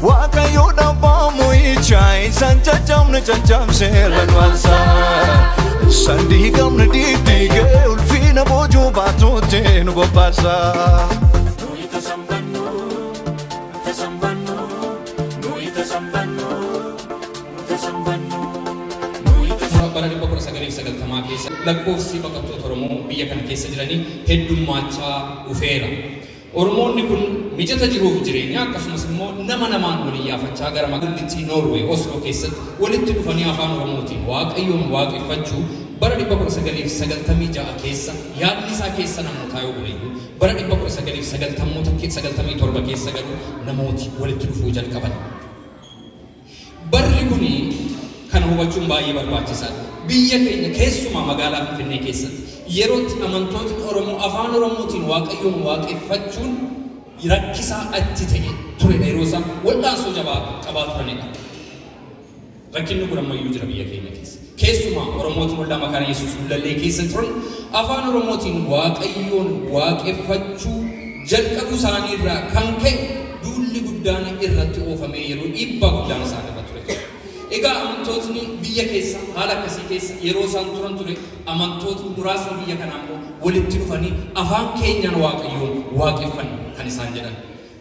waaqayyo dhabamu ichai sanjajamna jajamse lanwansa sandi gamna didige ulfina bojo batote no bopasa nuita sambanu bara di bakura sagalee sagaltamaa keessa lakkoofsi baqattoota Oromoo biyya kana keessa jiranii heddummachaa dhufeera. Oromoonni kun mijata jiruuf jireenya akkasumas immoo nama namaan waliin yaafachaa gara magaalattii Noorwee Oslo keessatti walitti dhufanii afaan Oromootiin waaqayyoon waaqeffachuu bara 1996 keessa yaadni isaa keessa namootaa yoo buleeyyu bara 1997 keessa garuu namooti walitti dhufuu jalqaban. Barri kuni kan hubachuun baay'ee barbaachisaadha. Biyya keenya keessumaa magaalaa Finfinnee keessatti yerootti amantoonni Oromoo afaan Oromootiin waaqayyoon waaqeffachuun rakkisaa achi ta'e ture yeroo isaan wal'aansoo jabaa qabaa turanidha. Rakkinni kun ammayyuu jira biyya keenya keessa. Keessumaa Oromootiin waldaa makaana Yesuus Gullallee keessa turan afaan Oromootiin waaqayyoon waaqeffachuu jalqabuu isaanii irraa kan ka'e duulli guddaan irratti oofamee yeroo dhiibbaa guddaan isaan irra ture. Egaa amantootni biyya keessa haala akkasii keessa yeroo isaan turan ture amantootni muraasni biyya kanaa immoo walitti dhufanii afaan keenyaan waaqayyoon waaqeffannu kan isaan jedhan.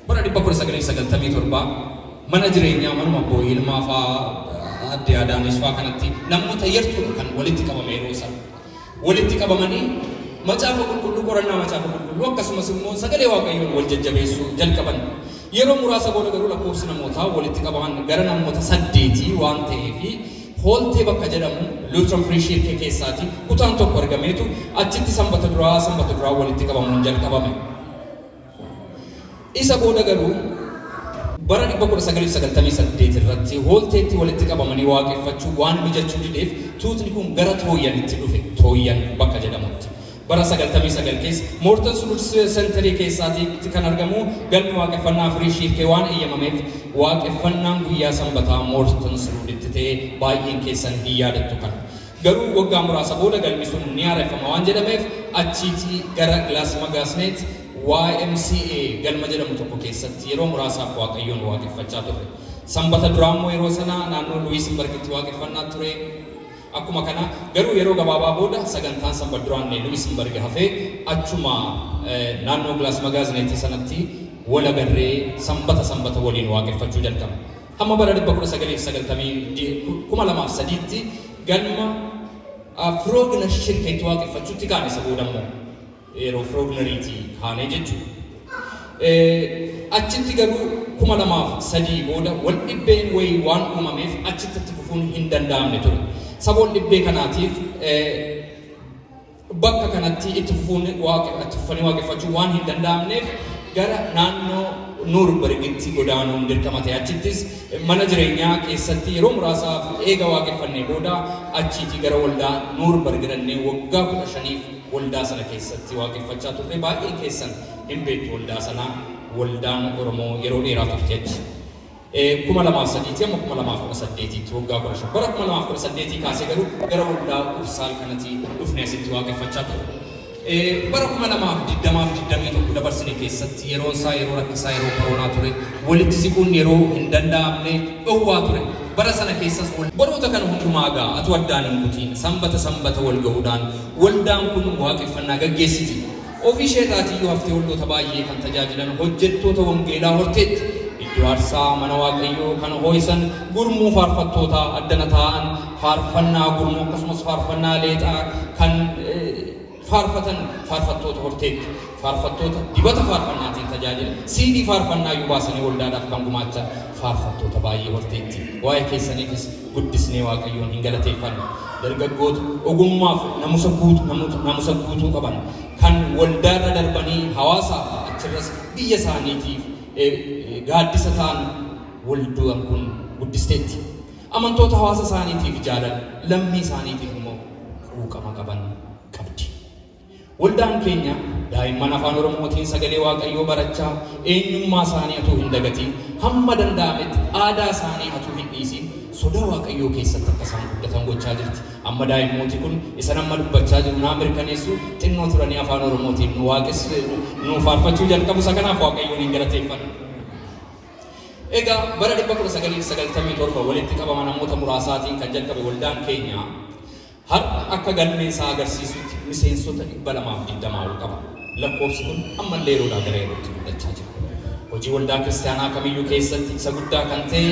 Bara 1997 mana jireenyaa manuma Abboo Yilmaa fa'aa adde Adaanesh fa'aa kanatti namoota yartuudha kan walitti qabame yeroo isaan walitti qabamanii macaafa qulqulluu qorannaa macaafa qulqulluu akkasumas immoo sagalee waaqayyoon wal jajjabeessuu jalqaban. Yeroo muraasa booda garuu lakkoofsi namootaa walitti qabaman gara namoota 8 waan ta'eef hooltee bakka jedhamu Lutheran Free Church keessaati kutaan tokko argameetu achitti sanbata duraa walitti qabamuun jalqabame. Isa booda garuu bara 1998 irratti hoolteetti walitti qabamanii waaqeffachuu waan mijachuu dideef tuutni kun gara Tooyyanitti dhufe. Tooyyan bakka jedhamutti. Bara 99 keessa Moortan Sulul Sentarii keessaatti kan argamu galmi waaqeffannaa Free Church waan eeyyamameef waaqeffannaan guyyaa sanbataa Moortan Sululitti ta'ee baay'een keessan hin yaadattu kan. Garuu waggaa muraasa booda galmi sun ni haareffama waan jedhameef achiitii gara Glasmagasnet YMCA galma jedhamu tokko keessatti yeroo muraasaaf waaqayyoon waaqeffachaa turre. Sanbata duraammoo yeroo sana naannoo Luwiisburgitti waaqeffannaa ture. Akkuma kana garuu yeroo gabaabaa booda sagantaan sanbata duraan Luwiisburg hafee achuma naannoo Glasmagasnet sanatti wal agarree sanbata waliin waaqeffachuu jalqabne. Hamma bara 1993tti galma Frogner Church waaqeffachuutti kaane isa boodammoo yeroo Frogneriitii kaanee jechuudha. Achitti garuu 2003 booda wal dhibbeen wayii waan uumameef achitti fufuun hin danda'amne ture. Saboon dhibbee kanaatiif bakka kanatti itti fufanii waaqeffachuu waan hin danda'amneef gara naannoo Noorbergitti godaanuun dirqama ta'e. Achittis mana jireenyaa keessatti yeroo muraasaaf eega waaqeffannee booda achiitii gara waldaa Noorberg dhannee waggaa 15 waldaa sana keessatti waaqeffachaa turre. Baay'een keessan hin beektu waldaa sanaa waldaan Oromoo yeroo dheeraa turte achi. 2003 amma 2018 waggaa 15 bara 2018 kaasee garuu gara waldaa Ursaal kanatti dhufnee asitti waaqeffachaa turre. Bara 2021 dabarsine keessatti yeroo isaa yeroo rakkisaa yeroo koronaa ture walitti siquun yeroo hin danda'amne dhowwaa ture. Bara sana keessas baroota kana hundumaa gaa atu addaan hin kutiin sanbata wal gahuudhaan waldaan kun waaqeffannaa gaggeessiti. Ofii isheetaatii haftee waldoota baay'ee kan tajaajilan hojjettoota wangeelaa horteetti. Iddoo aarsaa mana waaqayyoo kan ho'isan gurmuu faarfattoota addana ta'an faarfannaa gurmuu akkasumas faarfannaa leexaa kan faarfatan faarfattoota horteetti. Faarfattoota dibata faarfannaatiin tajaajilan CD faarfannaa iyyuu baasanii waldaadhaaf kan gumaachan faarfattoota baay'ee horteetti. Waa'ee keessaniifis guddisnee waaqayyoon hin galateeffannu. Dargaggoota ogummaaf namusa guutuu qaban kan waldaarra darbanii hawaasaaf achirras biyya isaaniitiif gaaddisa ta'an waldaan kun guddisteetti. Amantoota hawaasa isaaniitiif jaalala lammii isaaniitiif immoo quuqama qaban qabdi. Waldaan keenya daa'imman afaan Oromootiin sagalee waaqayyoo barachaa eenyummaa isaanii utuu hin dagatiin hamma danda'ametti aadaa isaanii utuu hin dhiisin sodaa waaqayyoo keessatti akka isaan guddatan gochaa jirti. Amma daa'immooti kun isa nama dubbachaa jiru naa mirkaneessu xinnoo turanii afaan Oromootiin nu faarfachuu jalqabu isa kanaaf waaqayyoon hin galateeffannu. Egaa bara 1997 walitti qabama namoota muraasaatiin kan jalqabe waldaan keenya har'a akka galmee isaa agarsiisutti miseensota 220 ol qaba. Lakkoofsi kun ammallee yeroodhaa gara yerootti mul'achaa jira. Hojii waldaa kiristaanaa kamiyyuu keessatti isa guddaa kan ta'e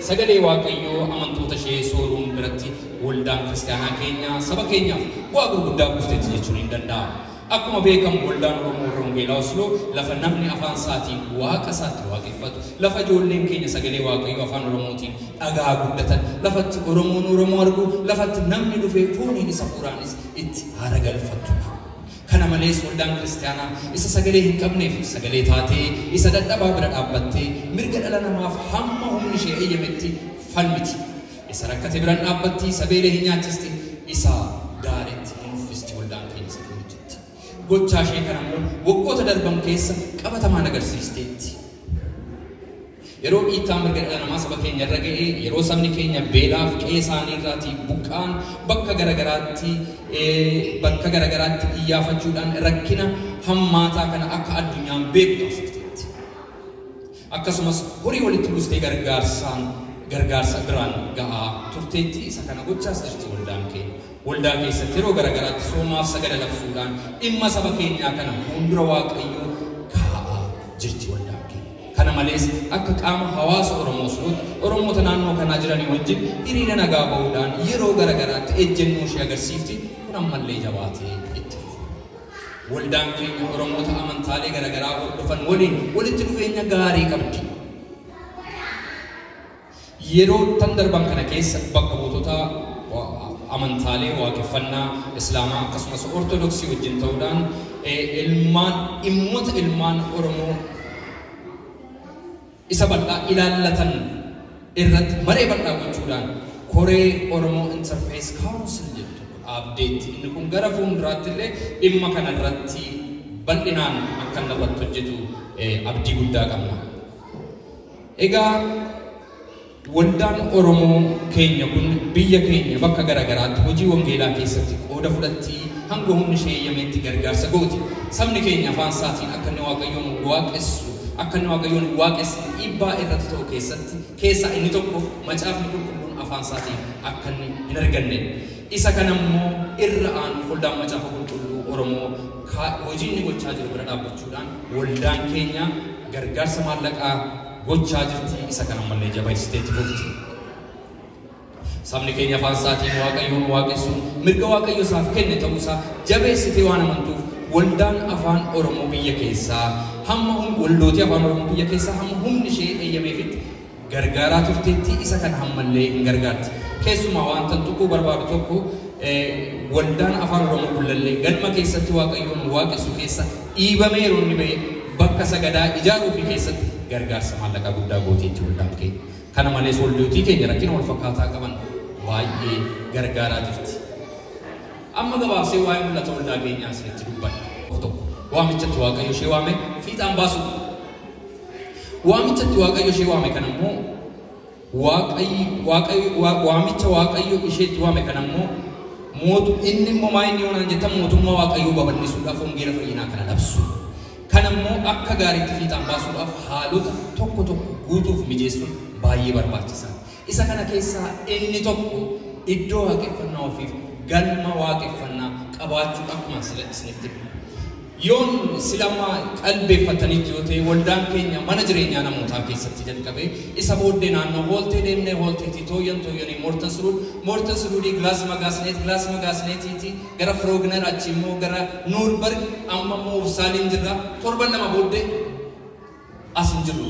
sagalee Waaqayyoo amantoota ishee sooruun biratti waldaan kiristaanaa keenya saba keenyaaf bu'aa gurguddaa buusteetti jechuun hin danda'amu. Akkuma beekamu waldaan Oromoo Rongeelaa Osloo lafa namni afaan isaatiin waaqa isaatti waaqeffatu, lafa ijoolleen keenya sagalee Waaqayyoo afaan Oromootiin dhagaa guddatan, lafatti Oromoon Oromoo argu, lafatti namni dhufee fooniin isa fuuraanis itti haara galfattudha. Kana malees waldaan kiristaanaa isa sagalee hin qabneef sagalee taatee isa dadhabaa bira dhaabbattee mirga dhala namaaf hamma humni ishee eeyyametti falmiti. Isa rakkate biraan dhaabbatti isa beelee hin nyaachisti isa gaariitti hin uffisti waldaan keenya isa hojjetti. Gochaa ishee kana immoo waggoota darban keessa qabatamaan agarsiisteetti. Yeroo dhiittaan mirga dhala namaa saba keenya irra ga'ee yeroo sabni keenya beelaaf qe'ee isaanii irraatii buqqaan bakka garagaraatti iyyafachuudhaan rakkina hammaataa kana akka addunyaan beeku taasifteetti. Akkasumas horii walitti buustee gargaarsa biraan ga'aa turteetti. Isa kana gochaas jirti waldaan keenya. Waldaa keessatti yeroo garagaraatti soomaaf sagada labsuudhaan dhimma saba keenyaa kana fuuldura Waaqayyoo kaa'aa jirti waldaan. Kana malees akka qaama hawaasa Oromoota naannoo kanaa jiranii wajjin hiriira nagaa ba'uudhaan yeroo garagaraatti ejjennoo ishee agarsiifti. Kun ammallee jabaatee itti fufa. Waldaan keenya Oromoota amantaalee garagaraa hordofan waliin walitti dhufeenya gaarii qabdi. Yeroo tan darban kana keessa bakka buutota amantaalee waaqeffannaa Islaamaa akkasumas Ortodoksii wajjin ta'uudhaan dhimmoota ilmaan Oromoo isa bal'aa ilaallatan irratti maree bal'aa gochuudhaan koree Oromoo Interface Council jedhu abdeetti. Inni kun gara fuulduraatti illee dhimma kana irratti bal'inaan akka irratti hojjetu abdii guddaa qabna. Egaa waldaan Oromoo keenya kun biyya keenya bakka garagaraatti hojii wangeelaa keessatti qooda fudhatti hanga humni ishee eeyyameetti gargaarsa gooti. Sabni keenya afaan isaatiin akka inni Waaqayyoon waaqessu akka inni Waaqayyoon waaqessu dhiibbaa irratti ta'u keessaa inni tokko macaafni qulqulluun afaan isaatiin akka inni hin arganne. Isa kana immoo irra aanu waldaan macaafa qulqulluu Oromoo hojii inni gochaa jiru bira dhaabbachuudhaan waldaan keenya gargaarsa maallaqaa gochaa jirti. Isa kana ammallee jabeessiteetti fufti. Sabni keenya afaan isaatiin Waaqayyoon waaqessuun mirga Waaqayyo isaaf kenne ta'uusaa jabeessitee waan amantuuf waldaan afaan Oromoo biyya keessaa waldootii afaan Oromoo biyya keessaa hamma humni ishee eeyyameefitti gargaaraa turteetti. Isa kana ammallee hin gargaarti. Keessumaa wanta tuquu barbaadu tokko waldaan afaan Oromoo kullallee galma keessatti Waaqayyoon waaqessu keessa dhiibamee yeroo inni ba'e bakka sagadaa ijaaruu fi keessatti gargaarsa maallaqaa guddaa gooteetti waldaan keenya. Kana malees waldootii keenya rakkina wal fakkaataa qaban baay'ee gargaaraa jirti. Amma gabaabsee waa'ee mul'ata waldaa keenyaa asirratti dubbanna. Waamichatti Waaqayyo ishee waame fiixaan baasu. Waamichatti Waaqayyo ishee waame kana immoo waamicha Waaqayyo isheetti waame kana immoo inni immoo maayinni yoonaan jettan mootummaa Waaqayyoo babal'isuudhaaf wangeela fayyinaa kana labsu. Kana immoo akka gaariitti fiixaan baasuudhaaf haalota tokko guutuuf mijeessuun baay'ee barbaachisaa. Isa kana keessaa inni tokko iddoo waaqeffannaa ofiif galma waaqeffannaa qabaachuu akkuma isinitti yoon silama qalbeeffatanitti yoo ta'e waldaan keenya mana jireenyaa namootaa keessatti jalqabee isa booddee naannoo hooltee deemnee hoolteetii tooyyanii moortan suruudii gilaas magaasineetiiti gara Firoogner achi immoo gara Nuurberg amma immoo Ubsaaliin jirra. Torban lama booddee as hin jirru.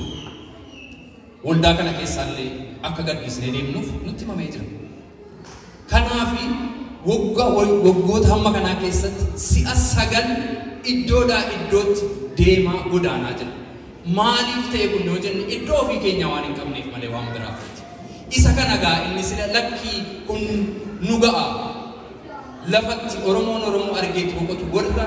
Waldaa kana keessaallee akka gadhiisnee deemnuuf nutti himamee jira. Kanaafi waggoota hamma kanaa keessatti si'a 9 iddoodhaa iddootti deemaa godaanaa jira. Maaliif ta'e kun yoo jenne iddoo ofii keenya waan hin qabneef malee waan biraaf. Isa kana gaa inni sila lakkii kun nu ga'a. Lafatti Oromoo argeetti boqotu warra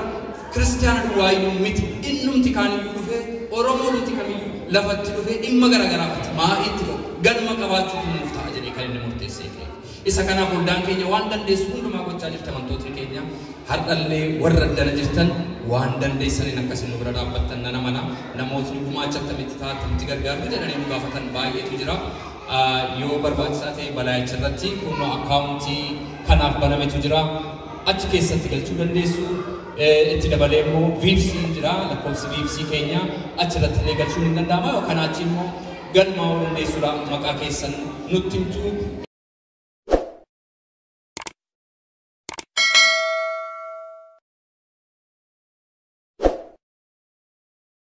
kiristaana duwwaayyuu miti innumti kaaniyyuu dhufee Oromoo nuti kamiyyuu lafatti dhufee dhimma garagaraatti maa'itti galma qabaachuutu nuuf ta'a jedhee kan inni murteessee ka'e. Isa kanaaf waldaan keenya waan dandeessu hundumaa gochaa jirti amantootni keenya har'allee warra addana jirtan waan dandeessaniin akkasiin nu bira dhaabbattan nana mana namootni gumaachatti itti taatanitti gargaaru jedhanii nu gaafatan baay'eetu jira. Yoo barbaachisaa ta'e balaayicha irratti kunoo akkaawuntii kanaaf banametu jira. Achi keessatti galchuu dandeessu. Itti dabalee immoo VIPS jira, lakkoofsi VIPS keenya achirratti illee galchuun hin danda'ama. Yookaan achi immoo galmaa'uu dandeessuudha maqaa keessan nutti himtu.